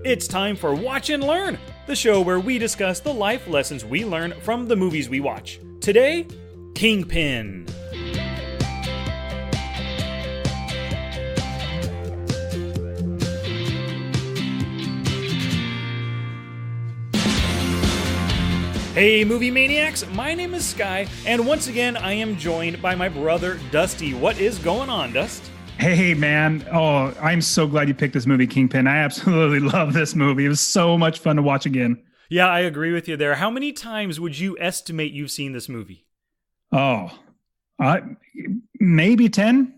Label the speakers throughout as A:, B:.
A: It's time for Watch and Learn, the show where we discuss the life lessons we learn from the movies we watch. Today, Kingpin. Hey movie maniacs, my name is Sky, and once again I am joined by my brother Dusty. What is going on, Dust?
B: Hey, man. Oh, I'm so glad you picked this movie, Kingpin. I absolutely love this movie. It was so much fun to watch again.
A: Yeah, I agree with you there. How many times would you estimate you've seen this movie?
B: Oh, maybe 10.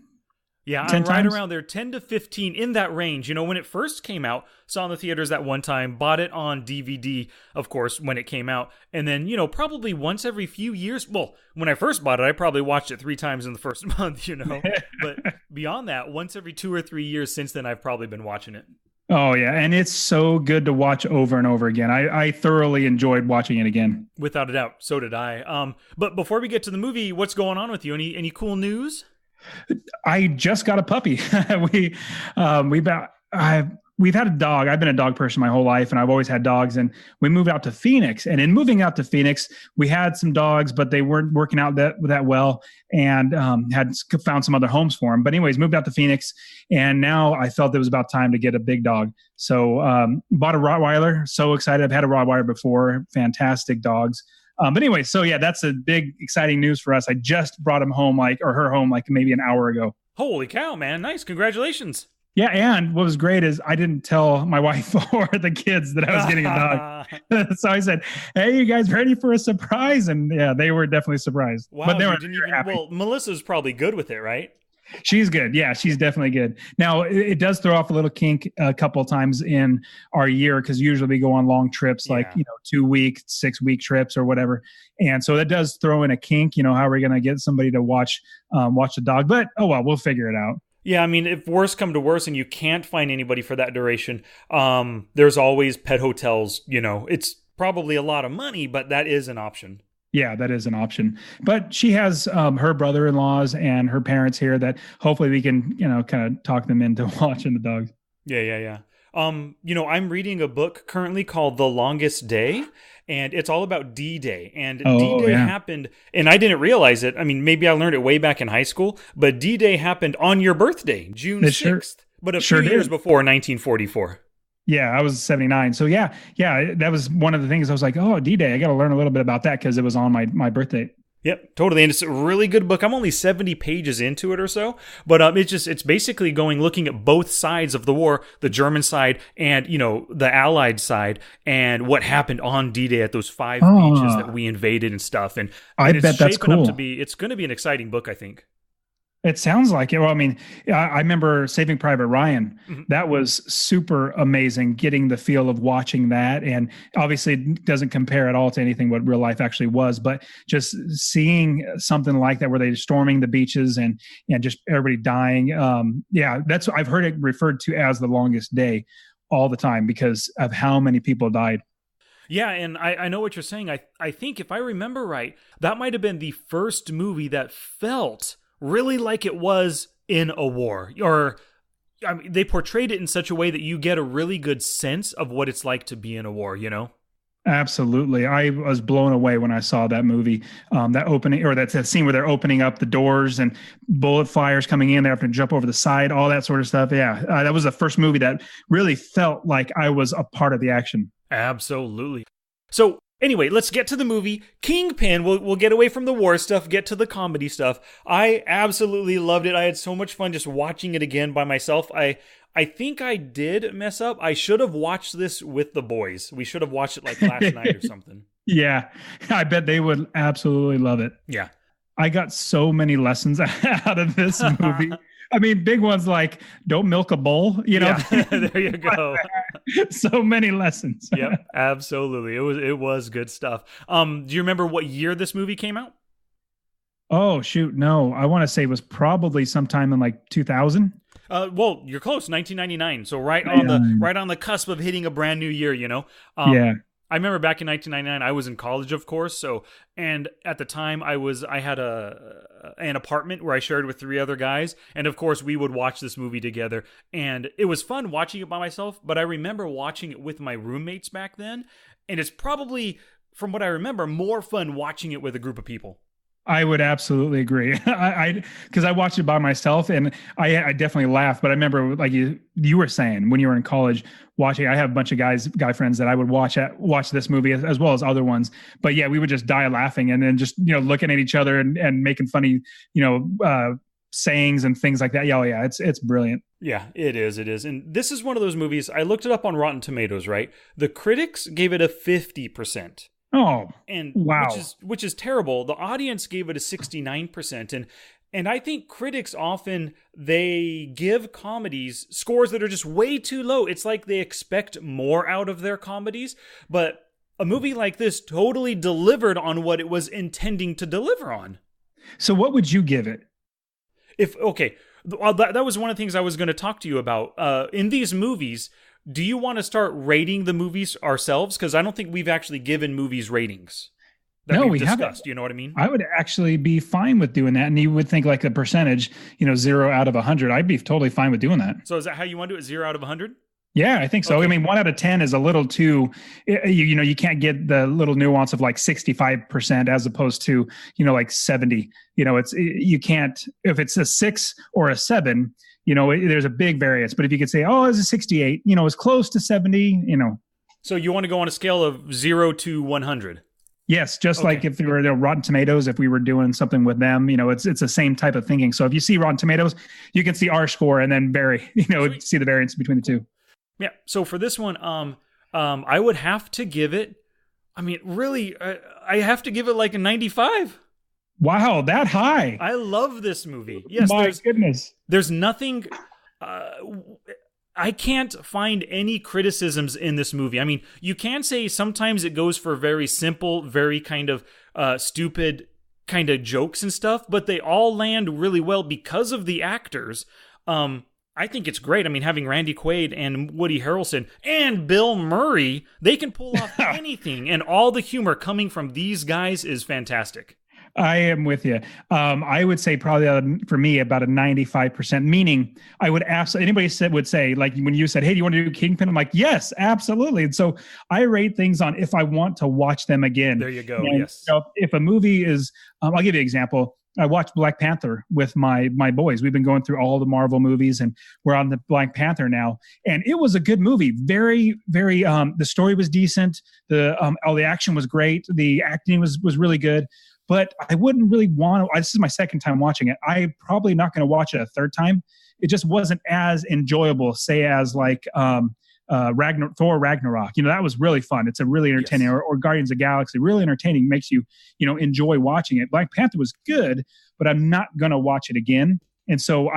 A: Yeah,
B: 10
A: I'm right
B: times?
A: around there, 10 to 15, in that range. You know, when it first came out, saw in the theaters that one time, bought it on DVD, of course, when it came out. And then, you know, probably once every few years. Well, when I first bought it, I probably watched it 3 times in the first month, you know. But beyond that, once every 2 or 3 years since then, I've probably been watching it.
B: Oh, yeah. And it's so good to watch over and over again. I thoroughly enjoyed watching it again.
A: Without a doubt. So did I. But before we get to the movie, what's going on with you? Any cool news?
B: I just got a puppy. We've had a dog. I've been a dog person my whole life, and I've always had dogs. And we moved out to Phoenix. And in moving out to Phoenix, we had some dogs, but they weren't working out that well, and had found some other homes for them. But anyways, moved out to Phoenix, and now I felt it was about time to get a big dog. So bought a Rottweiler. So excited! I've had a Rottweiler before. Fantastic dogs. But anyway, so yeah, that's a big, exciting news for us. I just brought him home, her home, maybe an hour ago.
A: Holy cow, man. Nice. Congratulations.
B: Yeah, and what was great is I didn't tell my wife or the kids that I was getting a dog. So I said, hey, you guys ready for a surprise? And yeah, they were definitely surprised.
A: Wow,
B: but they were
A: happy. Well, Melissa's probably good with it, right?
B: She's good. Yeah, she's definitely good. Now, it does throw off a little kink a couple of times in our year, because usually we go on long trips, 2-week, 6-week trips or whatever. And so that does throw in a kink. How are we going to get somebody to watch the dog? But, oh, well, we'll figure it out.
A: Yeah, I mean, if worse come to worse and you can't find anybody for that duration, there's always pet hotels. It's probably a lot of money, but that is an option.
B: Yeah, that is an option. But she has her brother-in-laws and her parents here that hopefully we can, kind of talk them into watching the dogs.
A: Yeah. I'm reading a book currently called The Longest Day, and it's all about D-Day. And D-Day happened, and I didn't realize it. I mean, maybe I learned it way back in high school, but D-Day happened on your birthday, June 6th, but a few years before 1944.
B: Yeah, I was 79. So yeah, that was one of the things I was like, oh, D-Day, I got to learn a little bit about that because it was on my birthday.
A: Yep, totally. And it's a really good book. I'm only 70 pages into it or so, but it's basically looking at both sides of the war, the German side and, the Allied side, and what happened on D-Day at those 5 beaches that we invaded and stuff. And
B: I bet that's cool.
A: It's going to be an exciting book, I think.
B: It sounds like it. Well, I mean, I remember Saving Private Ryan. Mm-hmm. That was super amazing, getting the feel of watching that. And obviously it doesn't compare at all to anything what real life actually was, but just seeing something like that where they're storming the beaches and just everybody dying. That's I've heard it referred to as the longest day all the time because of how many people died.
A: Yeah, and I know what you're saying. I think if I remember right, that might have been the first movie that felt really like it was in a war, or they portrayed it in such a way that you get a really good sense of what it's like to be in a war, Absolutely. I was blown away when I saw that movie, that opening, or that scene where they're opening up the doors and bullet fires coming in. They have to jump over the side, all that sort of stuff. Yeah, that was the first movie that really felt like I was a part of the action. Absolutely. So anyway, let's get to the movie. Kingpin, we'll get away from the war stuff, get to the comedy stuff. I absolutely loved it. I had so much fun just watching it again by myself. I think I did mess up. I should have watched this with the boys. We should have watched it last night or something.
B: Yeah, I bet they would absolutely love it.
A: Yeah.
B: I got so many lessons out of this movie. I mean, big ones like don't milk a bull,
A: Yeah, there you go.
B: So many lessons.
A: Yep, absolutely. It was good stuff. Do you remember what year this movie came out?
B: Oh, shoot. No, I want to say it was probably sometime in 2000.
A: Well, you're close, 1999. So right on the cusp of hitting a brand new year,
B: Yeah.
A: I remember back in 1999, I was in college, of course. So, and at the time, I had an apartment where I shared with 3 other guys, and of course, we would watch this movie together. And it was fun watching it by myself, but I remember watching it with my roommates back then, and it's probably, from what I remember, more fun watching it with a group of people.
B: I would absolutely agree. Because I watched it by myself, and I definitely laughed. But I remember, like you were saying, when you were in college watching, I have a bunch of guy friends that I would watch this movie as well as other ones. But yeah, we would just die laughing, and then just looking at each other and making funny sayings and things like that. Yeah, oh yeah, it's brilliant.
A: Yeah, it is. And this is one of those movies. I looked it up on Rotten Tomatoes. Right, the critics gave it a 50%.
B: Oh,
A: and
B: wow.
A: which is terrible. The audience gave it a 69%. And I think critics often, they give comedies scores that are just way too low. It's like they expect more out of their comedies, but a movie like this totally delivered on what it was intending to deliver on.
B: So what would you give it?
A: That was one of the things I was going to talk to you about. In these movies, do you want to start rating the movies ourselves? Because I don't think we've actually given movies ratings.
B: No, we haven't.
A: You know what I mean?
B: I would actually be fine with doing that. And you would think like a percentage, 0 out of 100. I'd be totally fine with doing that.
A: So is that how you want to do it? 0 out of 100?
B: Yeah, I think so. Okay. I mean, 1 out of 10 is a little too, you can't get the little nuance of like 65% as opposed to, like 70. You can't, if it's a 6 or a 7, there's a big variance. But if you could say, oh, it's a 68, it's close to 70,
A: So you want to go on a scale of 0 to 100?
B: Yes, just like if there were Rotten Tomatoes, if we were doing something with them, it's the same type of thinking. So if you see Rotten Tomatoes, you can see our score and then see the variance between the two.
A: Yeah. So for this one, I would have to give it. I mean, really, I have to give it like a 95.
B: Wow, that high!
A: I love this movie. Yes,
B: my goodness.
A: There's nothing. I can't find any criticisms in this movie. I mean, you can say sometimes it goes for very simple, very kind of stupid kind of jokes and stuff, but they all land really well because of the actors. I think it's great. I mean, having Randy Quaid and Woody Harrelson and Bill Murray, they can pull off anything, and all the humor coming from these guys is fantastic.
B: I am with you. I would say probably for me about a 95%, meaning I would ask anybody would say, like when you said, hey, do you want to do Kingpin? I'm like, yes, absolutely. And so I rate things on if I want to watch them again.
A: There you go.
B: And,
A: yes.
B: If a movie is, I'll give you an example. I watched Black Panther with my boys. We've been going through all the Marvel movies, and we're on the Black Panther now. And it was a good movie. Very, very. The story was decent. All the action was great. The acting was really good. But I wouldn't really want to. This is my second time watching it. I'm probably not going to watch it a third time. It just wasn't as enjoyable, say, as like Thor Ragnarok. That was really fun. It's a really entertaining. Yes. Or Guardians of the Galaxy, really entertaining. Makes you, enjoy watching it. Black Panther was good, but I'm not going to watch it again. And so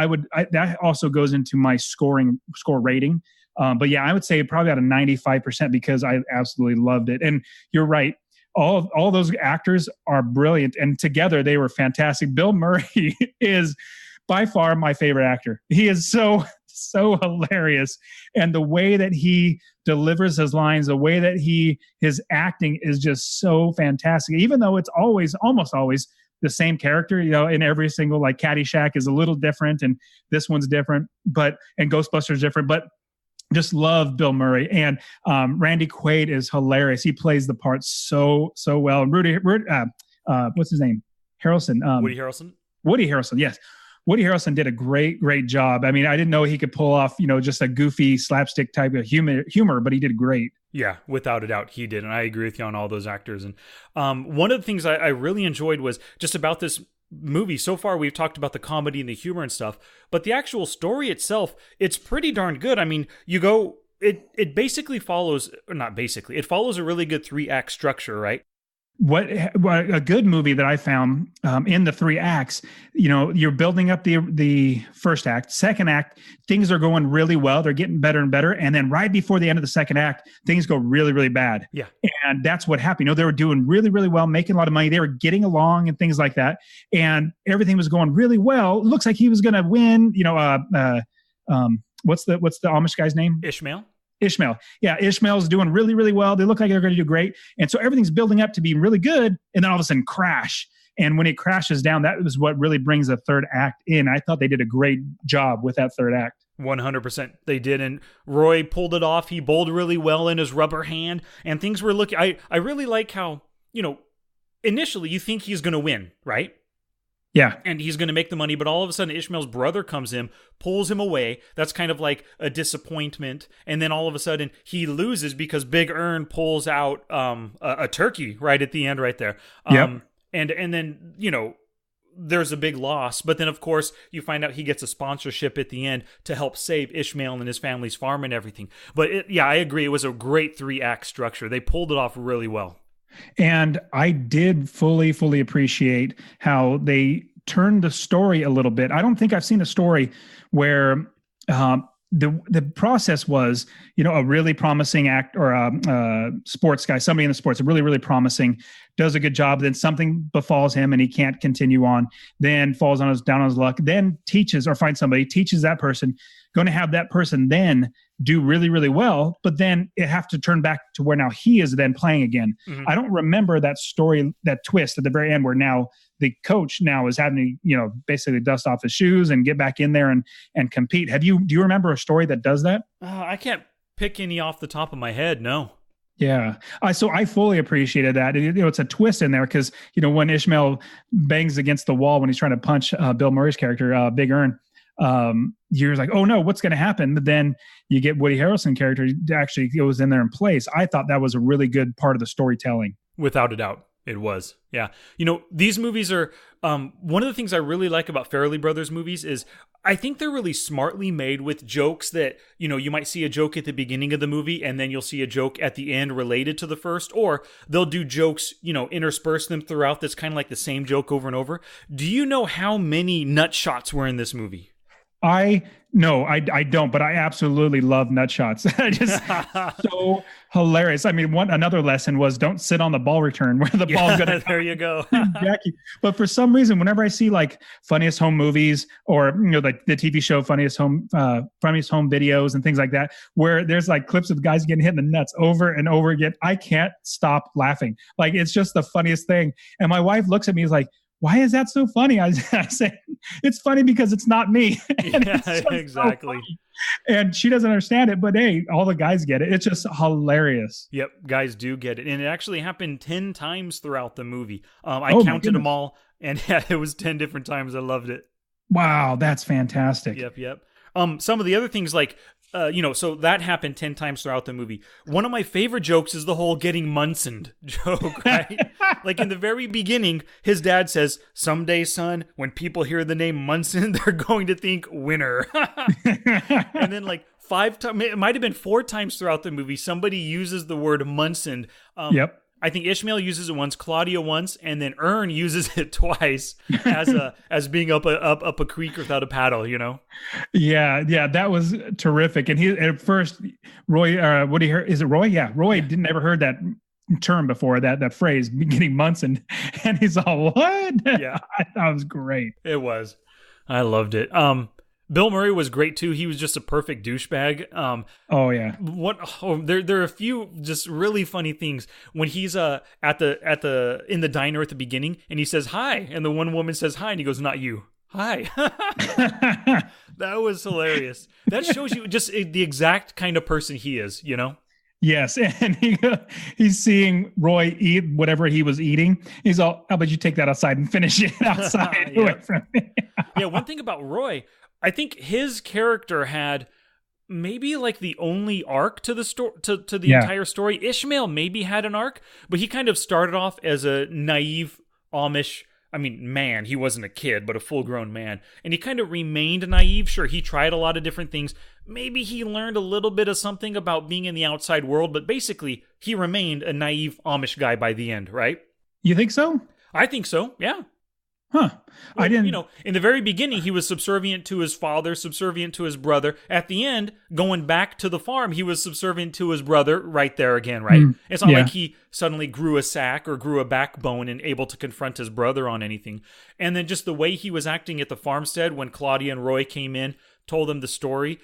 B: that also goes into my score rating. But yeah, I would say probably at a 95% because I absolutely loved it. And you're right. All those actors are brilliant, and together they were fantastic. Bill Murray is by far my favorite actor. He is so hilarious, and the way that he delivers his lines, the way that his acting is just so fantastic. Even though it's almost always the same character, in every single, like Caddyshack is a little different, and this one's different, and Ghostbusters different, but. Just love Bill Murray, and Randy Quaid is hilarious. He plays the part so well. And what's his name? Harrelson.
A: Woody Harrelson.
B: Woody Harrelson. Yes, Woody Harrelson did a great job. I mean, I didn't know he could pull off, just a goofy slapstick type of humor, but he did great.
A: Yeah, without a doubt, he did, and I agree with you on all those actors. And one of the things I really enjoyed was just about this movie. So far, we've talked about the comedy and the humor and stuff, but the actual story itself, it's pretty darn good. I mean, it basically follows, or not basically, it follows a really good 3-act structure, right?
B: What a good movie that I found in the 3 acts, you're building up the first act, second act, things are going really well. They're getting better and better. And then right before the end of the second act, things go really, really bad.
A: Yeah.
B: And that's what happened. They were doing really, really well, making a lot of money. They were getting along and things like that. And everything was going really well. It looks like he was going to win, what's the Amish guy's name?
A: Ishmael.
B: Ishmael. Yeah, Ishmael's doing really, really well. They look like they're going to do great. And so everything's building up to be really good. And then all of a sudden crash. And when it crashes down, that was what really brings the third act in. I thought they did a great job with that third act.
A: 100% they did. And Roy pulled it off. He bowled really well in his rubber hand. And things were looking... I really like how, initially you think he's going to win, right?
B: Yeah.
A: And he's going to make the money, but all of a sudden Ishmael's brother comes in, pulls him away. That's kind of like a disappointment. And then all of a sudden he loses because Big Earn pulls out a turkey right at the end right there.
B: Yep.
A: And then, there's a big loss. But then, of course, you find out he gets a sponsorship at the end to help save Ishmael and his family's farm and everything. But I agree. It was a great 3-act structure. They pulled it off really well.
B: And I did fully appreciate how they turned the story a little bit. I don't think I've seen a story where the process was, a really promising act or a sports guy, somebody in the sports, really, really promising, does a good job. Then something befalls him and he can't continue on, then falls down on his luck, then teaches or finds somebody, teaches that person, going to have that person then do really, really well, but then it have to turn back to where now he is then playing again. Mm-hmm. I don't remember that story, that twist at the very end where now the coach now is having to, basically dust off his shoes and get back in there and compete. Do you remember a story that does that?
A: I can't pick any off the top of my head. No.
B: Yeah. So I fully appreciated that. It's a twist in there because, when Ishmael bangs against the wall when he's trying to punch Bill Murray's character, Big Earn, you're like, oh no, what's going to happen? But then you get Woody Harrelson character actually goes in there and plays. I thought that was a really good part of the storytelling.
A: Without a doubt. It was. Yeah. These movies are, one of the things I really like about Farrelly Brothers movies is I think they're really smartly made with jokes that, you might see a joke at the beginning of the movie and then you'll see a joke at the end related to the first, or they'll do jokes, intersperse them throughout that's kind of like the same joke over and over. Do you know how many nut shots were in this movie?
B: No, I don't, but I absolutely love nut shots. Just so hilarious. I mean, another lesson was don't sit on the ball return where the ball's going to.
A: There you go.
B: Jackie. But for some reason, whenever I see like Funniest Home Movies or like the TV show Funniest Home Videos and things like that, where there's like clips of guys getting hit in the nuts over and over again, I can't stop laughing. Like it's just the funniest thing. And my wife looks at me and is like, why is that so funny? I say, it's funny because it's not me.
A: Yeah, exactly.
B: So and she doesn't understand it, but hey, all the guys get it. It's just hilarious.
A: Yep, guys do get it. And it actually happened 10 times throughout the movie. I counted them all, and it was 10 different times. I loved it.
B: Wow, that's fantastic.
A: Yep. Some of the other things like, so that happened 10 times throughout the movie. One of my favorite jokes is the whole getting Munsoned joke, right? Like in the very beginning, his dad says, someday, son, when people hear the name Munson, they're going to think winner. And then like 5 times, it might have been 4 times throughout the movie, somebody uses the word Munsoned.
B: Yep.
A: I think Ishmael uses it once, Claudia once, and then Earn uses it twice as being up a creek without a paddle, Yeah,
B: that was terrific. And he at first, Roy, is it Roy? Yeah, Roy didn't ever heard that term before, that phrase, getting Munson, and he's all, what?
A: Yeah,
B: that was great.
A: It was. I loved it. Bill Murray was great too. He was just a perfect douchebag.
B: Oh yeah.
A: There are a few just really funny things when he's in the diner at the beginning and he says hi, and the one woman says hi, and he goes, "Not you." Hi. That was hilarious. That shows you just the exact kind of person he is.
B: Yes, and he's seeing Roy eat whatever he was eating. He's all, "How about you take that outside and finish it outside away from me?"
A: Yeah. One thing about Roy, I think his character had maybe like the only arc to the story, to the entire story. Ishmael maybe had an arc, but he kind of started off as a naive Amish. Man, he wasn't a kid, but a full-grown man. And he kind of remained naive. Sure, he tried a lot of different things. Maybe he learned a little bit of something about being in the outside world, but basically, he remained a naive Amish guy by the end, right?
B: You think so?
A: I think so, yeah.
B: Huh. I didn't...
A: in the very beginning, he was subservient to his father, subservient to his brother. At the end, going back to the farm, he was subservient to his brother right there again, right? It's not like he suddenly grew a sack or grew a backbone and able to confront his brother on anything. And then just the way he was acting at the farmstead when Claudia and Roy came in, told them the story.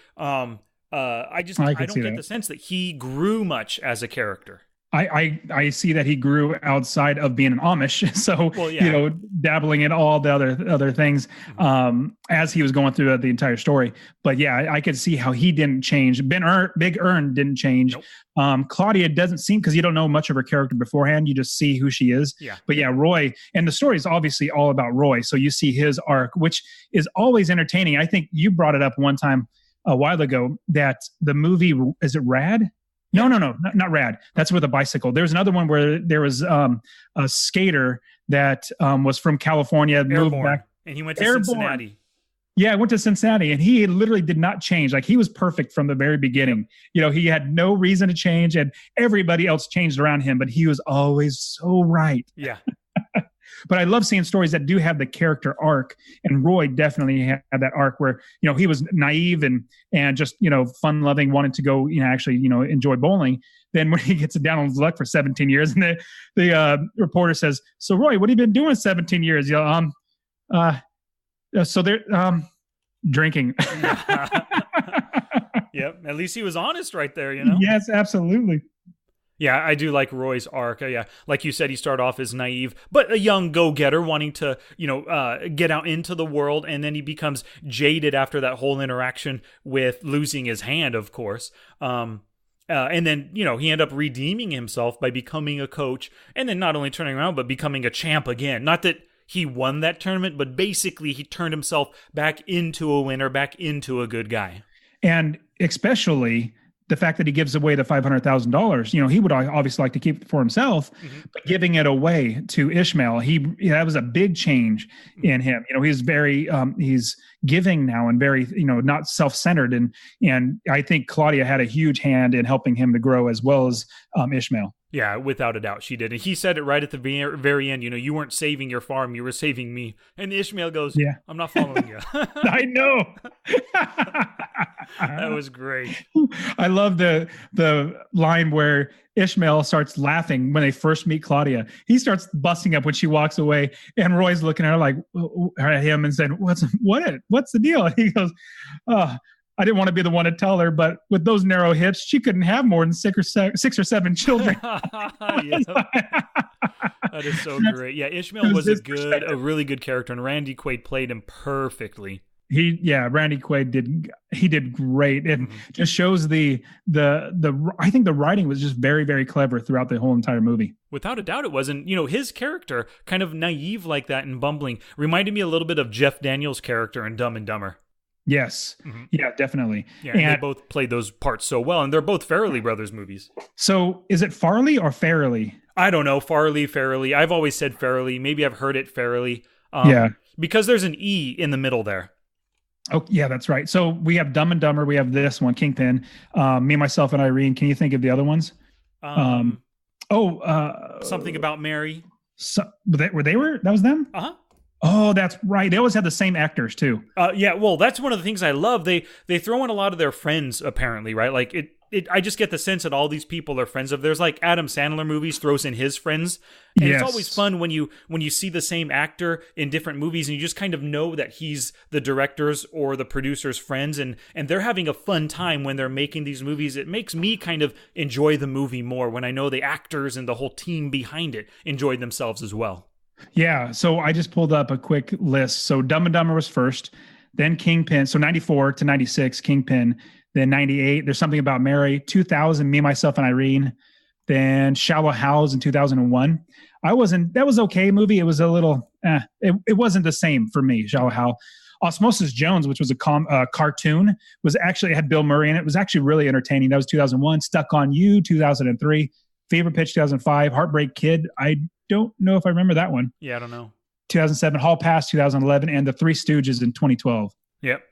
B: I
A: I
B: could
A: don't
B: see
A: get
B: that.
A: the sense that he grew much as a character.
B: I see that he grew outside of being an Amish, so
A: Well, yeah.
B: dabbling in all the other things
A: Mhm.
B: as he was going through the entire story. But yeah, I could see how he didn't change. Big Earn didn't change.
A: Nope.
B: Claudia doesn't seem, because you don't know much of her character beforehand, you just see who she is.
A: Yeah.
B: But yeah, Roy, and the story is obviously all about Roy, so you see his arc, which is always entertaining. I think you brought it up one time a while ago that the movie, is it Rad? No,
A: Yeah.
B: no, not Rad. That's with a bicycle. There's another one where there was a skater that was from California, moved
A: Airborne.
B: back.
A: And he went to
B: Airborne.
A: Cincinnati.
B: Yeah, I went to Cincinnati, and he literally did not change. Like, he was perfect from the very beginning. He had no reason to change, and everybody else changed around him, but he was always so right.
A: Yeah.
B: But I love seeing stories that do have the character arc, and Roy definitely had that arc where he was naive and just fun loving, wanted to go actually enjoy bowling. Then when he gets it down on his luck for 17 years, and the reporter says, "So Roy, what have you been doing 17 years?" So they're drinking.
A: Yep. At least he was honest right there,
B: Yes, absolutely.
A: Yeah, I do like Roy's arc. Yeah, like you said, he started off as naive, but a young go-getter wanting to, get out into the world, and then he becomes jaded after that whole interaction with losing his hand, of course. And then, he ended up redeeming himself by becoming a coach, and then not only turning around, but becoming a champ again. Not that he won that tournament, but basically he turned himself back into a winner, back into a good guy.
B: And especially the fact that he gives away the $500,000, he would obviously like to keep it for himself, but giving it away to Ishmael, that was a big change in him. He's very, he's giving now and very, not self-centered. And I think Claudia had a huge hand in helping him to grow as well as Ishmael.
A: Yeah, without a doubt, she did. And he said it right at the very end, you weren't saving your farm, you were saving me. And Ishmael goes,
B: yeah,
A: I'm not following you.
B: I know.
A: That was great.
B: I love the line where Ishmael starts laughing when they first meet Claudia. He starts busting up when she walks away, and Roy's looking at her like at him and saying, "What's the deal?" And he goes, "Oh, I didn't want to be the one to tell her, but with those narrow hips, she couldn't have more than six or seven children."
A: That is so great. Yeah, Ishmael was a really good character, and Randy Quaid played him perfectly.
B: Randy Quaid did great. It just shows I think the writing was just very, very clever throughout the whole entire movie.
A: Without a doubt it was. And, his character, kind of naive like that and bumbling, reminded me a little bit of Jeff Daniels' character in Dumb and Dumber.
B: Yes. Yeah, definitely.
A: Yeah, and they both played those parts so well, and they're both Farrelly Brothers movies.
B: So is it Farley or Farrelly?
A: I don't know. Farrelly. I've always said Farrelly. Maybe I've heard it Farrelly. Because there's an E in the middle there.
B: Oh, yeah, that's right. So we have Dumb and Dumber. We have this one, Kingpin. Me, Myself, and Irene. Can you think of the other ones?
A: Something About Mary.
B: That was them?
A: Uh-huh.
B: Oh, that's right. They always had the same actors too.
A: Yeah, well, that's one of the things I love. They throw in a lot of their friends, apparently, right? Like I just get the sense that all these people are friends of theirs. Like Adam Sandler movies throws in his friends. And It's always fun when you see the same actor in different movies and you just kind of know that he's the director's or the producer's friends and they're having a fun time when they're making these movies. It makes me kind of enjoy the movie more when I know the actors and the whole team behind it enjoyed themselves as well.
B: Yeah, so I just pulled up a quick list. So Dumb and Dumber was first, then Kingpin. So 94 to 96, Kingpin. Then 98, There's Something About Mary. 2000, Me, Myself, and Irene. Then Shallow Hals in 2001. That was okay movie. It was a little, it wasn't the same for me, Shallow Hal. Osmosis Jones, which was a cartoon, had Bill Murray in it. It was actually really entertaining. That was 2001. Stuck on You, 2003. Fever Pitch, 2005. Heartbreak Kid. I don't know if I remember that one.
A: Yeah, I don't know.
B: 2007. Hall Pass, 2011. And The Three Stooges in 2012.
A: Yep.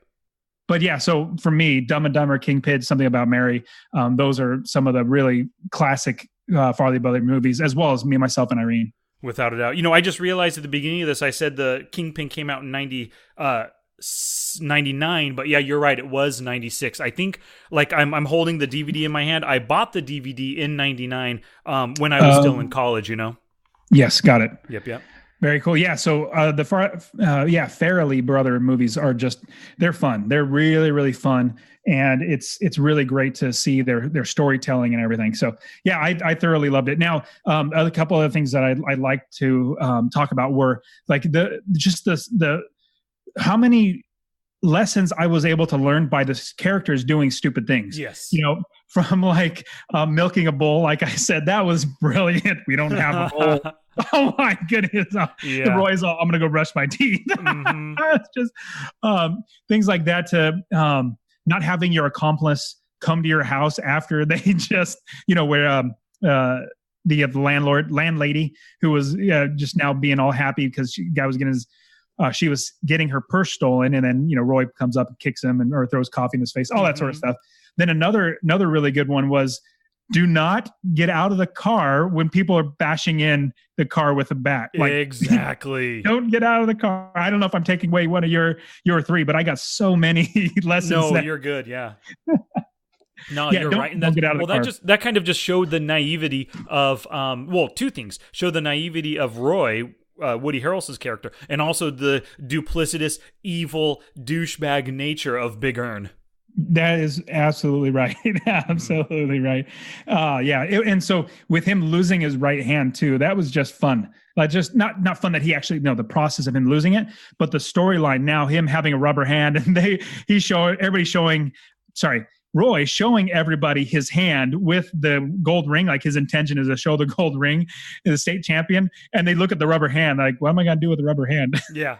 B: But yeah, so for me, Dumb and Dumber, Kingpin, Something About Mary, those are some of the really classic Farley Brothers movies, as well as Me, Myself, and Irene.
A: Without a doubt. I just realized at the beginning of this, I said the Kingpin came out in 99, but yeah, you're right. It was 96. I think I'm holding the DVD in my hand. I bought the DVD in 99 when I was still in college,
B: Yes, got it.
A: Yep.
B: Very cool. Yeah. So Farrelly brother movies are they're fun. They're really, really fun. And it's really great to see their storytelling and everything. So yeah, I thoroughly loved it. Now, a couple of things that I'd like to talk about were like the how many lessons I was able to learn by the characters doing stupid things.
A: Yes.
B: From like milking a bull, like I said, that was brilliant. We don't have a bull. Oh my goodness.
A: Yeah.
B: Roy's all, I'm going to go brush my teeth. Mm-hmm. It's just things like that, to not having your accomplice come to your house after they just, where the landlady who was just now being all happy because she was getting her purse stolen, and then Roy comes up and kicks him or throws coffee in his face, all that sort of stuff. Then another really good one was, do not get out of the car when people are bashing in the car with a bat. Like,
A: exactly.
B: Don't get out of the car. I don't know if I'm taking away one of your three, but I got so many lessons.
A: No, you're good. Yeah. No, you're right. And that kind of just showed the naivety of, two things. Showed the naivety of Roy, Woody Harrelson's character, and also the duplicitous, evil, douchebag nature of Big Ern.
B: That is absolutely right. Absolutely right. And so with him losing his right hand too, that was just fun. Like, just not fun that he actually, the process of him losing it, but the storyline now, him having a rubber hand, and Roy showing everybody his hand with the gold ring. Like, his intention is to show the gold ring to the state champion. And they look at the rubber hand like, what am I going to do with the rubber hand?
A: Yeah.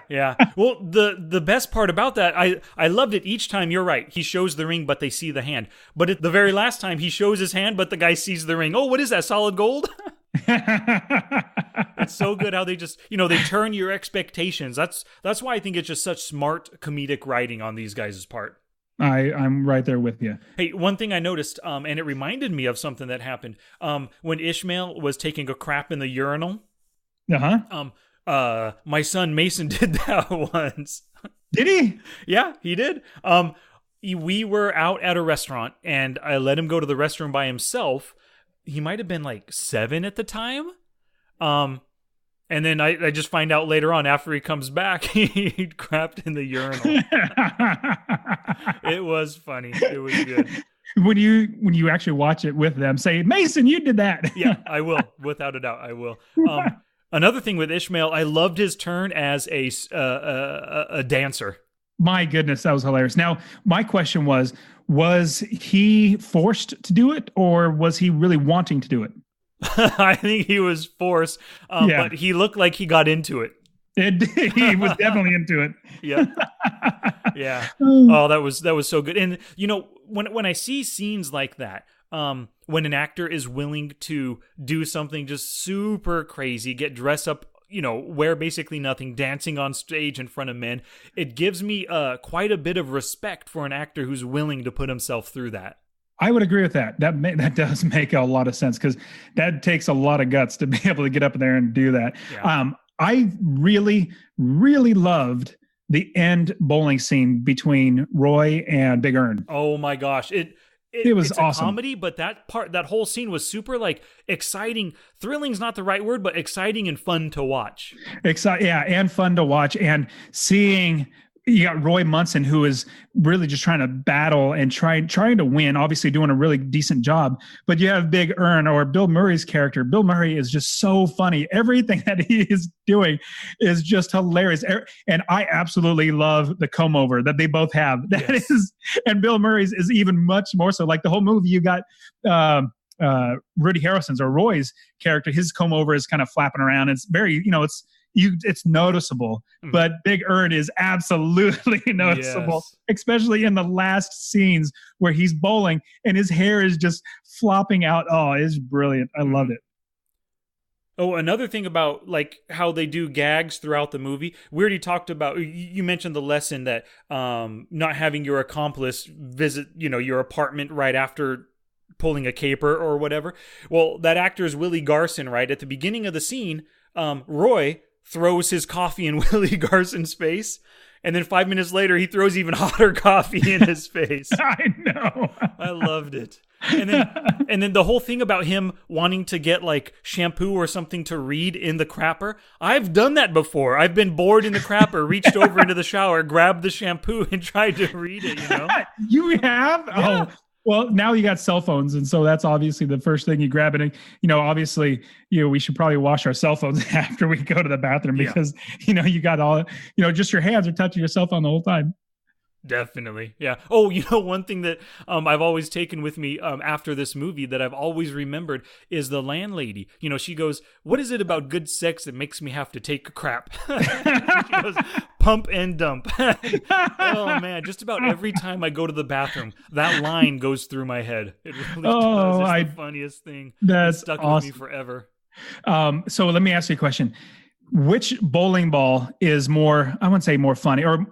A: Well, the best part about that, I loved it each time. You're right. He shows the ring, but they see the hand. But at the very last time, he shows his hand, but the guy sees the ring. Oh, what is that? Solid gold? It's so good how they just, they turn your expectations. That's why I think it's just such smart comedic writing on these guys' part.
B: I'm right there with you.
A: Hey, one thing I noticed, and it reminded me of something that happened when Ishmael was taking a crap in the urinal. My son Mason did that once.
B: Did he?
A: Yeah, he did. We were out at a restaurant, and I let him go to the restroom by himself. He might have been like 7 at the time. And then I just find out later on, after he comes back, he crapped in the urinal. It was funny. It was good.
B: When you actually watch it with them, say, Mason, you did that.
A: Yeah, I will. Without a doubt, I will. Another thing with Ishmael, I loved his turn as a dancer.
B: My goodness, that was hilarious. Now, my question was he forced to do it, or was he really wanting to do it?
A: I think he was forced, but he looked like he got into it.
B: He was definitely into it.
A: Yeah. Oh, that was so good. And when I see scenes like that, when an actor is willing to do something just super crazy, get dressed up, wear basically nothing, dancing on stage in front of men, it gives me quite a bit of respect for an actor who's willing to put himself through that.
B: I would agree with that. That does make a lot of sense, because that takes a lot of guts to be able to get up there and do that. Yeah. I really, really loved the end bowling scene between Roy and Big Ern.
A: Oh my gosh. It was awesome. Comedy, but that whole scene was super exciting. Thrilling's not the right word, but exciting and fun to watch.
B: And fun to watch, and seeing. You got Roy Munson, who is really just trying to battle and trying to win, obviously doing a really decent job. But you have Big Ern, or Bill Murray's character. Bill Murray is just so funny. Everything that he is doing is just hilarious. And I absolutely love the comb over that they both have. And Bill Murray's is even much more so. Like, the whole movie, you got Woody Harrelson's, or Roy's character. His comb over is kind of flapping around. It's very, it's noticeable, but Big Ern is absolutely noticeable, especially in the last scenes where he's bowling and his hair is just flopping out. Oh, it's brilliant. I love it.
A: Oh, another thing about how they do gags throughout the movie. We already talked about, you mentioned the lesson that not having your accomplice visit, your apartment right after pulling a caper or whatever. Well, that actor is Willie Garson, right? At the beginning of the scene, Roy throws his coffee in Willie Garson's face, and then 5 minutes later he throws even hotter coffee in his face.
B: I know.
A: I loved it. And then the whole thing about him wanting to get like shampoo or something to read in the crapper. I've done that before. I've been bored in the crapper, reached over into the shower, grabbed the shampoo, and tried to read it.
B: You have?
A: Yeah.
B: Oh, well, now you got cell phones, and so that's obviously the first thing you grab. And obviously, we should probably wash our cell phones after we go to the bathroom because you got all just your hands are touching your cell phone the whole time.
A: Definitely. Yeah. Oh, one thing that I've always taken with me after this movie that I've always remembered is the landlady. She goes, "What is it about good sex that makes me have to take a crap?" She goes, "Pump and dump." Oh, man. Just about every time I go to the bathroom, that line goes through my head. It really does. It's the funniest thing.
B: That's
A: stuck
B: awesome.
A: with me forever.
B: So let me ask you a question. Which bowling ball is more, I wouldn't say more funny, or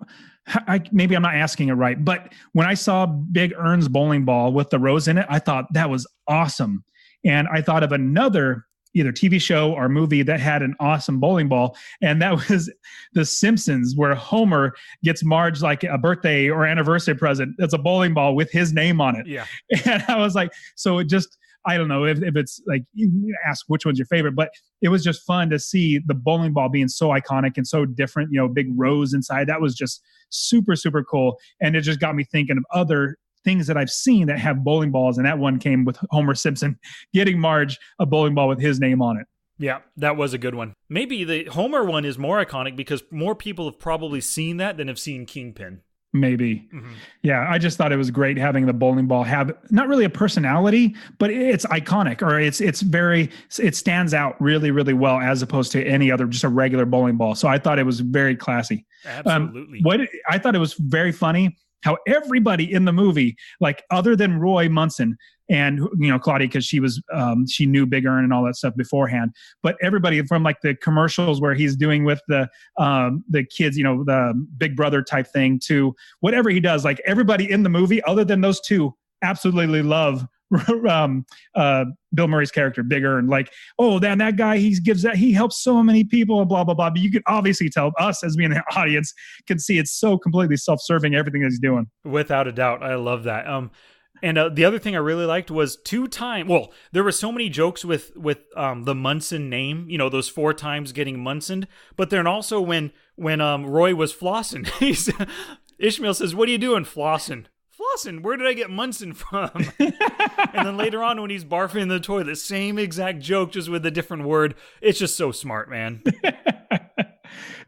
B: maybe I'm not asking it right, but when I saw Big Ern's bowling ball with the rose in it, I thought that was awesome. And I thought of another either TV show or movie that had an awesome bowling ball, and that was The Simpsons, where Homer gets Marge like a birthday or anniversary present. It's a bowling ball with his name on it.
A: Yeah.
B: And I was like, so it just, I don't know if it's like, you ask which one's your favorite, but it was just fun to see the bowling ball being so iconic and so different, big rose inside. That was just super, super cool. And it just got me thinking of other things that I've seen that have bowling balls. And that one came with Homer Simpson getting Marge a bowling ball with his name on it.
A: Yeah, that was a good one. Maybe the Homer one is more iconic because more people have probably seen that than have seen Kingpin.
B: Maybe. Mm-hmm. Yeah, I just thought it was great having the bowling ball have not really a personality, but it's iconic, or it stands out really, really well as opposed to any other, just a regular bowling ball. So I thought it was very classy.
A: Absolutely.
B: I thought it was very funny how everybody in the movie, like other than Roy Munson and Claudia, because she knew Big Ern and all that stuff beforehand, but everybody from like the commercials where he's doing with the kids, the Big Brother type thing, to whatever he does, like everybody in the movie other than those two absolutely love Bill Murray's character, Big Ern. Like, oh, that guy, he helps so many people, blah blah blah. But you can obviously tell, us as being the audience can see it's so completely self-serving, everything that he's doing.
A: Without a doubt, I love that. And the other thing I really liked was there were so many jokes with the Munson name, those 4 times getting Munsoned, but then also when Roy was flossing, Ishmael says, "What are you doing, flossing?" Flossing, where did I get Munson from? And then later on when he's barfing in the toilet, same exact joke, just with a different word. It's just so smart, man.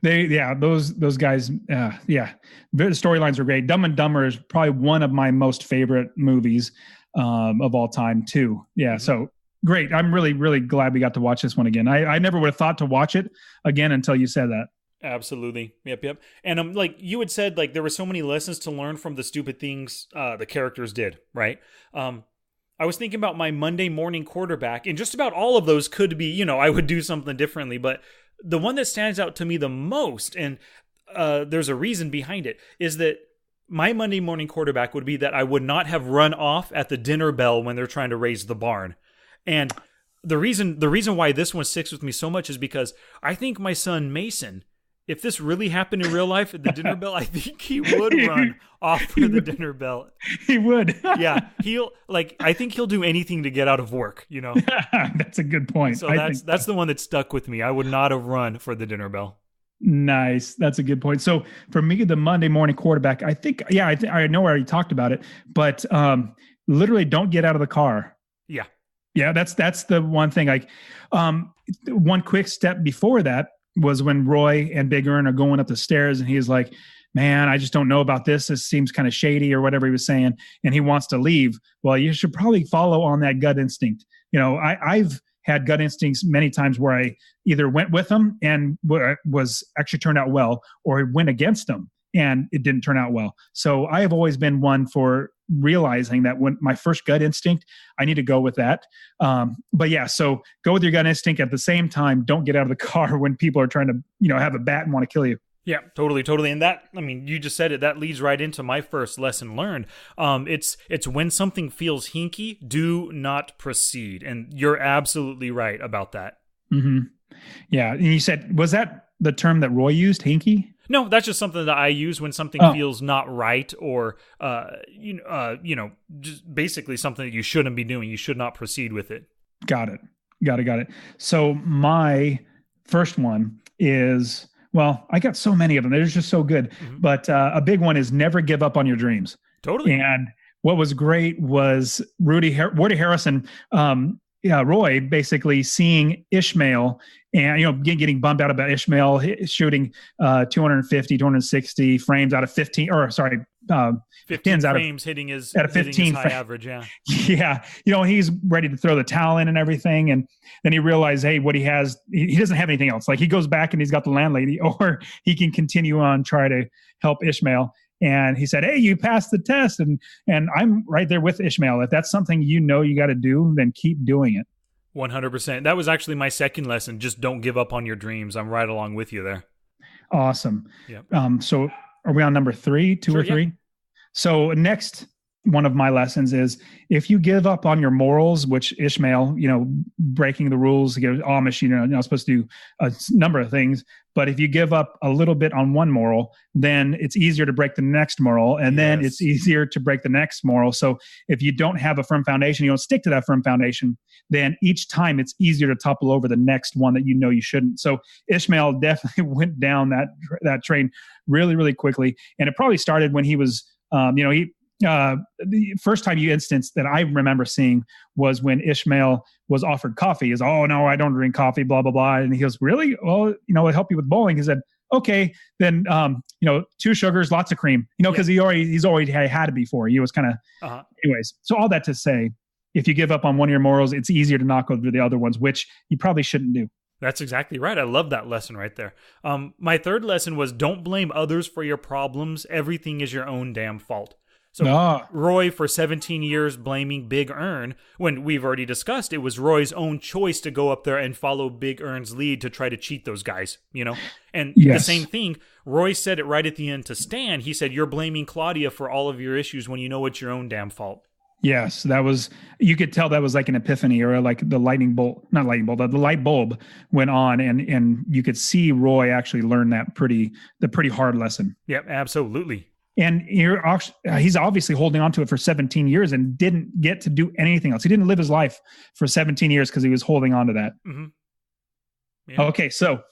B: Those guys, the storylines are great. Dumb and Dumber is probably one of my most favorite movies of all time too. Yeah, mm-hmm. So great. I'm really, really glad we got to watch this one again. I never would have thought to watch it again until you said that.
A: Absolutely. Yep. And like you had said, like there were so many lessons to learn from the stupid things the characters did, right? I was thinking about my Monday morning quarterback, and just about all of those could be, I would do something differently, but the one that stands out to me the most, and there's a reason behind it, is that my Monday morning quarterback would be that I would not have run off at the dinner bell when they're trying to raise the barn. And the reason why this one sticks with me so much is because I think my son Mason, if this really happened in real life at the dinner bell, I think he would run off for the dinner bell.
B: He would.
A: Yeah, I think he'll do anything to get out of work,
B: That's a good point.
A: So that's the one that stuck with me. I would not have run for the dinner bell.
B: Nice. That's a good point. So for me, the Monday morning quarterback, I think I know I already talked about it, but literally don't get out of the car.
A: Yeah.
B: Yeah, that's the one thing. Like one quick step before that was when Roy and Big Ern are going up the stairs, and he's like, "Man, I just don't know about this. This seems kind of shady," or whatever he was saying, and he wants to leave. Well, you should probably follow on that gut instinct. I've had gut instincts many times where I either went with them and was actually turned out well, or went against them and it didn't turn out well. So I have always been one for realizing that when my first gut instinct, I need to go with that. But yeah, so go with your gut instinct. At the same time, don't get out of the car when people are trying to, have a bat and want to kill you.
A: Yeah, totally. And that, you just said it, that leads right into my first lesson learned. It's when something feels hinky, do not proceed. And you're absolutely right about that.
B: Mm-hmm. Yeah. And you said, was that the term that Roy used, hinky?
A: No, that's just something that I use when something feels not right, or just basically something that you shouldn't be doing. You should not proceed with it.
B: Got it. So my first one is, well, I got so many of them. They're just so good.
A: Mm-hmm.
B: But a big one is never give up on your dreams.
A: Totally.
B: And what was great was Woody Harrelson, Roy basically seeing Ishmael and, getting bummed out about Ishmael shooting 260 frames out of 15, or sorry,
A: 15 frames hitting his high average. Yeah.
B: Yeah. He's ready to throw the towel in and everything. And then he realized, hey, what he has, he doesn't have anything else. Like, he goes back and he's got the landlady, or he can continue on, try to help Ishmael. And he said, hey, you passed the test. And I'm right there with Ishmael. If that's something you got to do, then keep doing it.
A: 100%. That was actually my second lesson. Just don't give up on your dreams. I'm right along with you there.
B: Awesome.
A: Yep.
B: So are we on number 3, 2 or 3? Yeah. So next, one of my lessons is, if you give up on your morals, which Ishmael, breaking the rules, Amish, you're not supposed to do a number of things. But if you give up a little bit on one moral, then it's easier to break the next moral. And then it's easier to break the next moral. So if you don't have a firm foundation, you don't stick to that firm foundation, then each time it's easier to topple over the next one that you shouldn't. So Ishmael definitely went down that train really, really quickly. And it probably started when he was, the first time instance that I remember seeing was when Ishmael was offered coffee. He's, oh no, I don't drink coffee, blah, blah, blah. And he goes, really? Well, it'll help you with bowling. He said, okay, then, 2 sugars, lots of cream, because he's already had it before. He was kind of, anyways. So all that to say, if you give up on one of your morals, it's easier to knock over the other ones, which you probably shouldn't do.
A: That's exactly right. I love that lesson right there. My third lesson was, don't blame others for your problems. Everything is your own damn fault. So Roy, for 17 years, blaming Big Ern, when we've already discussed it was Roy's own choice to go up there and follow Big Ern's lead to try to cheat those guys, And the same thing, Roy said it right at the end to Stan. He said, you're blaming Claudia for all of your issues when you know it's your own damn fault.
B: Yes, you could tell that was like an epiphany, or like the the light bulb went on, and you could see Roy actually learn the pretty hard lesson.
A: Yep, absolutely.
B: And he's obviously holding on to it for 17 years and didn't get to do anything else. He didn't live his life for 17 years because he was holding on to that.
A: Mm-hmm. Yeah.
B: Okay, so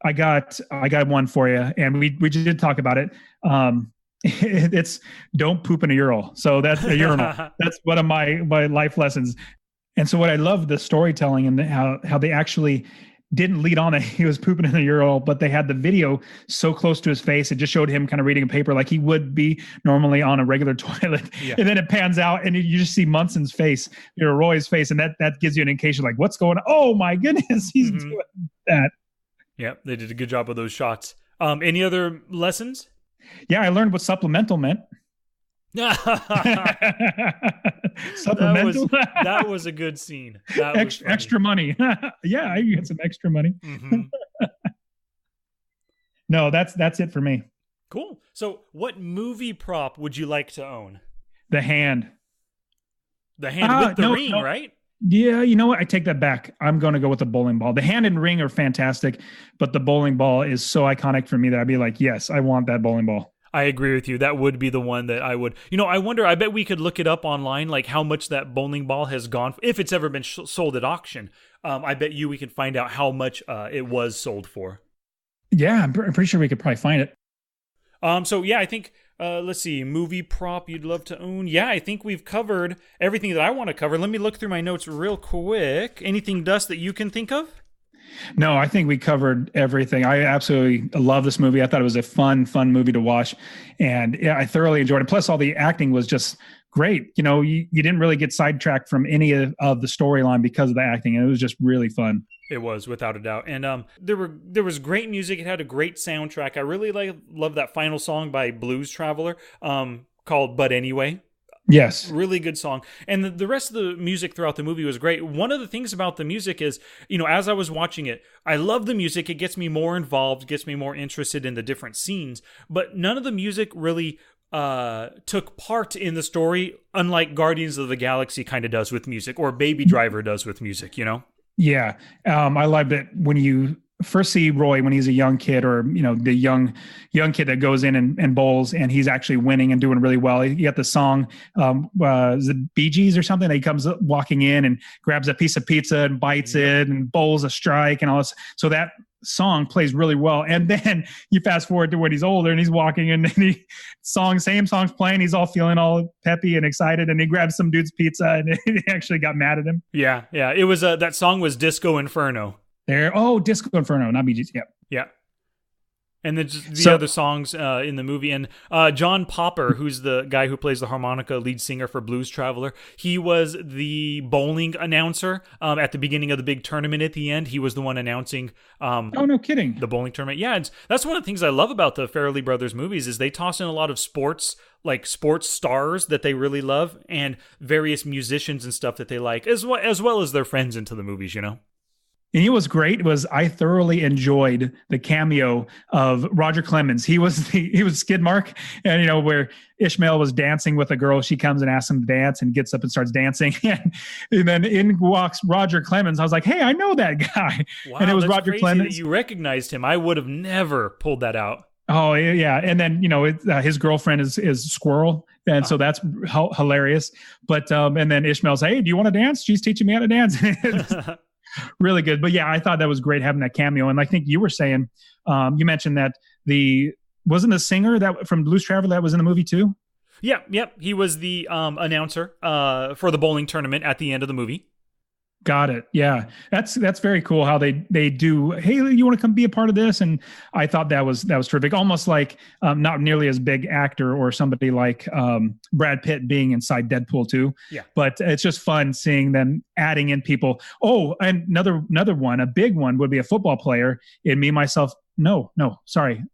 B: I got one for you, and we did talk about it. It's don't poop in a urinal. So that's a urinal. That's one of my life lessons. And so what I love the storytelling and how they actually didn't lead on that he was pooping in the urinal, but they had the video so close to his face. It just showed him kind of reading a paper like he would be normally on a regular toilet. Yeah. And then it pans out and you just see Munson's face, Roy's face. And that gives you an indication like, what's going on? Oh my goodness, he's doing that.
A: Yeah, they did a good job of those shots. Any other lessons?
B: Yeah, I learned what supplemental meant. Supplemental.
A: That was a good scene.
B: Extra money. Yeah, you get some extra money.
A: Mm-hmm.
B: No, that's it for me.
A: Cool. So, what movie prop would you like to own?
B: The hand.
A: The hand with the ring, right?
B: Yeah, you know what? I take that back. I'm going to go with the bowling ball. The hand and ring are fantastic, but the bowling ball is so iconic for me that I'd be like, yes, I want that bowling ball.
A: I agree with you. That would be the one that I would. I wonder, I bet we could look it up online, like how much that bowling ball has gone, if it's ever been sold at auction. I bet we can find out how much it was sold for.
B: Yeah, I'm pretty sure we could probably find it.
A: So yeah, I think, let's see, movie prop you'd love to own. Yeah, I think we've covered everything that I want to cover. Let me look through my notes real quick. Anything, Dust, that you can think of?
B: No, I think we covered everything. I absolutely love this movie. I thought it was a fun movie to watch. And yeah, I thoroughly enjoyed it. Plus, all the acting was just great. You didn't really get sidetracked from any of the storyline because of the acting. And it was just really fun.
A: It was, without a doubt. And there was great music. It had a great soundtrack. I really love that final song by Blues Traveler called But Anyway.
B: Yes.
A: Really good song. And the rest of the music throughout the movie was great. One of the things about the music is, as I was watching it, I love the music. It gets me more involved, gets me more interested in the different scenes. But none of the music really took part in the story, unlike Guardians of the Galaxy kind of does with music, or Baby Driver does with music,
B: Yeah. I loved it when you first see Roy when he's a young kid, or the young kid that goes in and bowls, and he's actually winning and doing really well. You got the song, is it Bee Gees or something? He comes walking in and grabs a piece of pizza and bites it and bowls a strike and all this. So that song plays really well. And then you fast forward to when he's older and he's walking in, and same song's playing. He's all feeling all peppy and excited, and he grabs some dude's pizza, and he actually got mad at him.
A: Yeah. It was that song was Disco Inferno.
B: Disco Inferno, not Bee Gees. Yeah.
A: And then just the other songs in the movie. And John Popper, who's the guy who plays the harmonica lead singer for Blues Traveler, he was the bowling announcer at the beginning of the big tournament at the end. He was the one announcing
B: no kidding.
A: The bowling tournament. Yeah, that's one of the things I love about the Farrelly Brothers movies is they toss in a lot of sports stars that they really love and various musicians and stuff that they like, as well as their friends into the movies,
B: And it was great. I thoroughly enjoyed the cameo of Roger Clemens. He was Skidmark, and where Ishmael was dancing with a girl. She comes and asks him to dance and gets up and starts dancing. and then in walks Roger Clemens. I was like, hey, I know that guy.
A: Wow,
B: and it was
A: that's
B: Roger
A: crazy
B: Clemens.
A: That you recognized him. I would have never pulled that out.
B: Oh yeah. And then, his girlfriend is Squirrel. And so that's hilarious. But, and then Ishmael's, hey, do you want to dance? She's teaching me how to dance. Really good. But yeah, I thought that was great having that cameo. And I think you were saying, you mentioned that wasn't the singer that from Blues Traveler that was in the movie too?
A: Yeah. He was the announcer for the bowling tournament at the end of the movie.
B: Got it. Yeah. That's very cool how they do, hey, you want to come be a part of this? And I thought that was terrific. Almost like not nearly as big actor or somebody like Brad Pitt being inside Deadpool 2.
A: Yeah.
B: But it's just fun seeing them adding in people. Oh, and another one, a big one would be a football player in Me, Myself. No, sorry.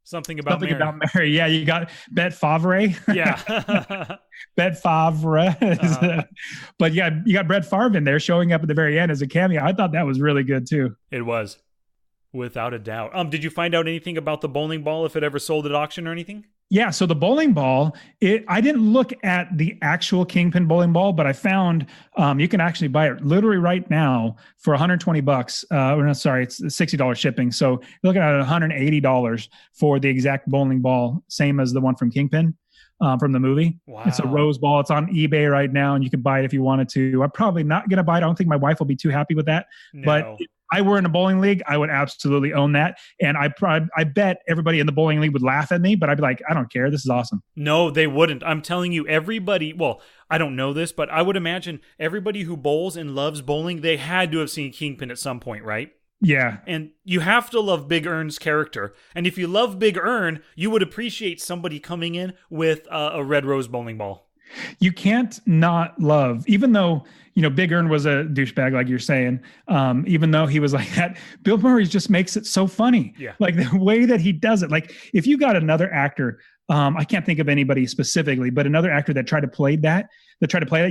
A: Something about
B: Mary. Yeah, you got Bet Favre.
A: Yeah.
B: Bet Favre. But yeah, you got Brett Favre in there showing up at the very end as a cameo. I thought that was really good too.
A: It was. Without a doubt. Did you find out anything about the bowling ball, if it ever sold at auction or anything?
B: Yeah, so the bowling ball, I didn't look at the actual Kingpin bowling ball, but I found you can actually buy it literally right now for $120. Sorry, it's $60 shipping. So you're looking at $180 for the exact bowling ball, same as the one from Kingpin from the movie.
A: Wow.
B: It's a rose ball. It's on eBay right now, and you can buy it if you wanted to. I'm probably not going to buy it. I don't think my wife will be too happy with that.
A: No.
B: But if I were in a bowling league, I would absolutely own that. And I bet everybody in the bowling league would laugh at me, but I'd be like, I don't care. This is awesome.
A: No, they wouldn't. I'm telling you, everybody, well, I don't know this, but I would imagine everybody who bowls and loves bowling, they had to have seen Kingpin at some point, right?
B: Yeah.
A: And you have to love Big Earn's character. And if you love Big Earn, you would appreciate somebody coming in with a red rose bowling ball.
B: You can't not love, even though, Big Earn was a douchebag, like you're saying, even though he was like that, Bill Murray just makes it so funny.
A: Yeah.
B: Like the way that he does it. Like if you got another actor, I can't think of anybody specifically, but another actor that tried to play that,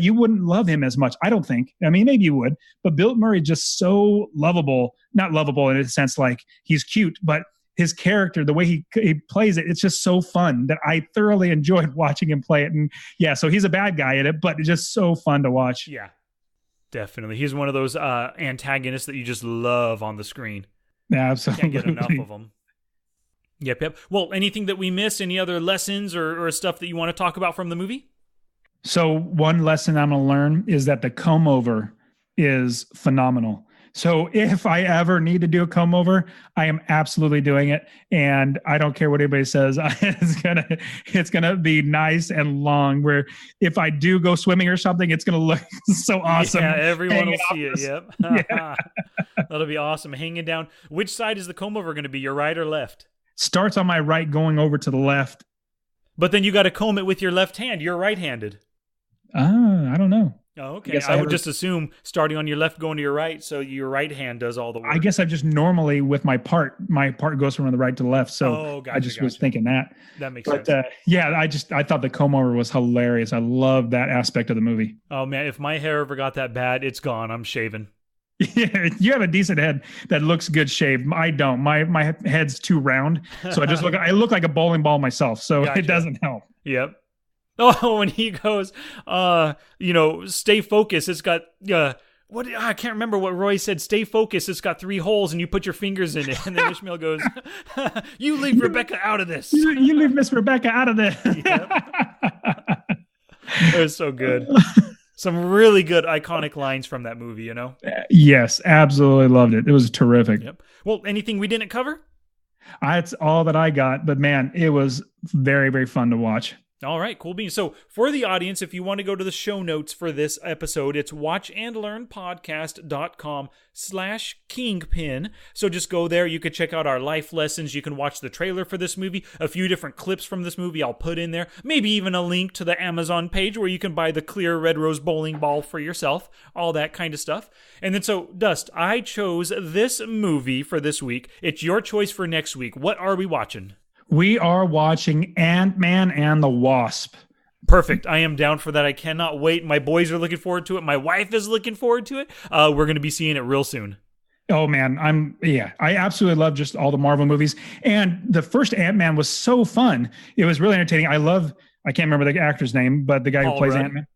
B: you wouldn't love him as much. I don't think. I mean, maybe you would, but Bill Murray just so lovable, not lovable in a sense like he's cute, but his character, the way he plays it, it's just so fun that I thoroughly enjoyed watching him play it. And yeah, so he's a bad guy in it, but it's just so fun to watch.
A: Yeah, definitely. He's one of those antagonists that you just love on the screen.
B: Absolutely.
A: Can't get enough of them. Yep. Well, anything that we missed, any other lessons or stuff that you want to talk about from the movie?
B: So one lesson I'm going to learn is that the comb over is phenomenal. So if I ever need to do a comb over, I am absolutely doing it. And I don't care what anybody says. It's gonna be nice and long, where if I do go swimming or something, it's going to look so awesome.
A: Yeah, everyone will see it. Yep.
B: Yeah.
A: That'll be awesome. Hanging down. Which side is the comb over going to be, your right or left?
B: Starts on my right going over to the left.
A: But then you got to comb it with your left hand. You're right-handed.
B: I don't know.
A: Oh, okay. I would just assume starting on your left, going to your right, so your right hand does all the work.
B: I guess I just normally with my part goes from the right to the left. So I just was thinking that.
A: That makes sense.
B: Yeah, I thought the comb over was hilarious. I love that aspect of the movie.
A: Oh man, if my hair ever got that bad, it's gone. I'm shaving.
B: Yeah, you have a decent head that looks good shaved. I don't. My head's too round, so I look like a bowling ball myself. So It doesn't help.
A: Yep. Oh, when he goes, stay focused. It's got I can't remember what Roy said. Stay focused. It's got 3 holes, and you put your fingers in it. And then Ishmael goes, "You leave Rebecca out of this.
B: You leave Miss Rebecca out of this."
A: Yep. It was so good. Some really good iconic lines from that movie, you know?
B: Yes, absolutely loved it. It was terrific.
A: Yep. Well, anything we didn't cover?
B: That's all that I got, but man, it was very, very fun to watch.
A: All right, cool beans. So for the audience, if you want to go to the show notes for this episode, it's watchandlearnpodcast.com/Kingpin. So just go there. You could check out our life lessons. You can watch the trailer for this movie, a few different clips from this movie I'll put in there, maybe even a link to the Amazon page where you can buy the clear red rose bowling ball for yourself, all that kind of stuff. And then so, Dust, I chose this movie for this week. It's your choice for next week. What are we watching?
B: We are watching Ant-Man and the Wasp.
A: Perfect. I am down for that. I cannot wait. My boys are looking forward to it. My wife is looking forward to it. We're going to be seeing it real soon.
B: Oh man, I absolutely love just all the Marvel movies. And the first Ant-Man was so fun. It was really entertaining. I can't remember the actor's name, but the guy who plays Ant-Man.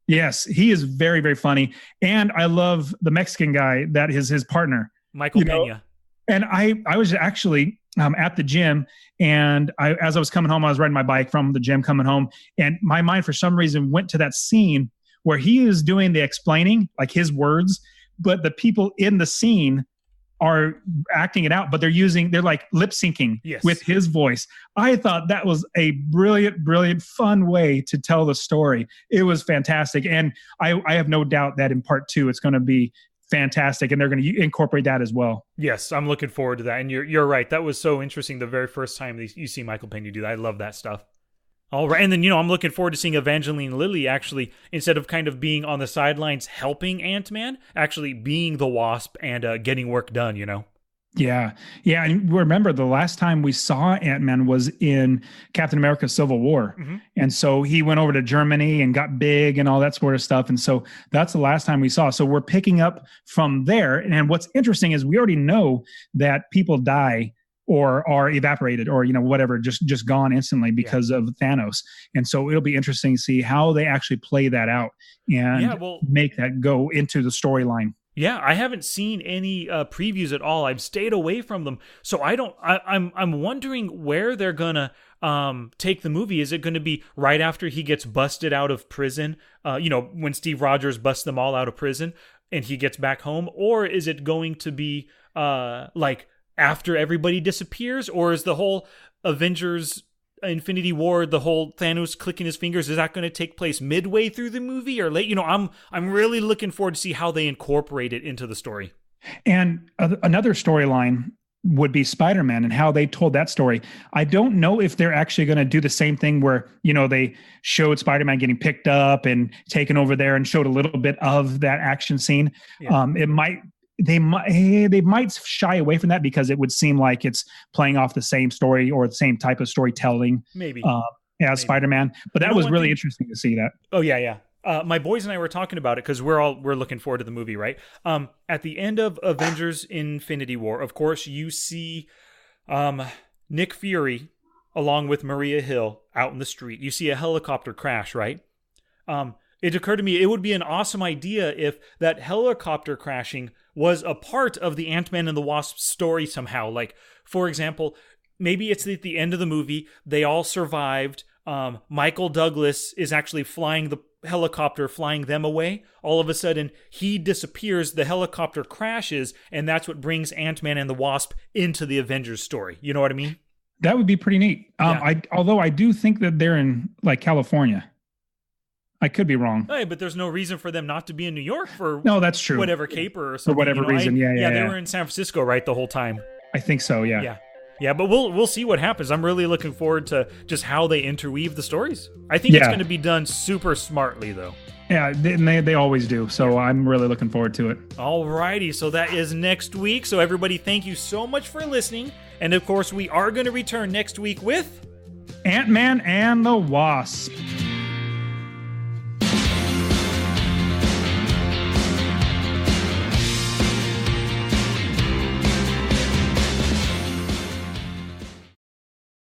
B: Yes, he is very, very funny. And I love the Mexican guy that is his partner.
A: Michael Peña.
B: And I was actually at the gym, and as I was coming home, I was riding my bike from the gym coming home, and my mind for some reason went to that scene where he is doing the explaining, like his words, but the people in the scene are acting it out, but they're like lip syncing with his voice. I thought that was a brilliant, brilliant, fun way to tell the story. It was fantastic. And I have no doubt that in part 2, it's going to be fantastic, and they're going to incorporate that as well.
A: Yes, I'm looking forward to that. And you're right. That was so interesting the very first time you see Michael Peña do that. I love that stuff. All right. And then, I'm looking forward to seeing Evangeline Lilly actually, instead of kind of being on the sidelines helping Ant-Man, actually being the Wasp and getting work done,
B: Yeah. And remember, the last time we saw Ant-Man was in Captain America Civil War. Mm-hmm. And so he went over to Germany and got big and all that sort of stuff. And so that's the last time we saw. So we're picking up from there. And what's interesting is we already know that people die or are evaporated or, whatever, just gone instantly because of Thanos. And so it'll be interesting to see how they actually play that out and make that go into the storyline.
A: Yeah, I haven't seen any previews at all. I've stayed away from them, so I'm wondering where they're gonna take the movie. Is it going to be right after he gets busted out of prison? When Steve Rogers busts them all out of prison and he gets back home, or is it going to be like after everybody disappears, or is the whole Avengers Infinity War, the whole Thanos clicking his fingers, is that going to take place midway through the movie or late? I'm really looking forward to see how they incorporate it into the story.
B: And another storyline would be Spider-Man and how they told that story. I don't know if they're actually going to do the same thing where, they showed Spider-Man getting picked up and taken over there and showed a little bit of that action scene. Yeah. They might shy away from that because it would seem like it's playing off the same story or the same type of storytelling.
A: Maybe.
B: As Spider-Man. But that was really interesting to see that.
A: Oh, yeah. My boys and I were talking about it because we're looking forward to the movie, right? At the end of Avengers Infinity War, of course, you see Nick Fury along with Maria Hill out in the street. You see a helicopter crash, right? It occurred to me it would be an awesome idea if that helicopter crashing was a part of the Ant-Man and the Wasp story somehow. Like, for example, maybe it's at the end of the movie, they all survived. Michael Douglas is actually flying the helicopter, flying them away. All of a sudden, he disappears, the helicopter crashes, and that's what brings Ant-Man and the Wasp into the Avengers story. You know what I mean?
B: That would be pretty neat. Although I do think that they're in, California. I could be wrong.
A: Hey, but there's no reason for them not to be in New York for
B: that's true.
A: Whatever caper or something.
B: For whatever reason, yeah.
A: They were in San Francisco, right, the whole time.
B: I think so, yeah.
A: Yeah, but we'll see what happens. I'm really looking forward to just how they interweave the stories. I think it's going to be done super smartly, though.
B: Yeah, they always do. So I'm really looking forward to it.
A: All righty, so that is next week. So everybody, thank you so much for listening. And of course, we are going to return next week with
B: Ant-Man and the Wasp.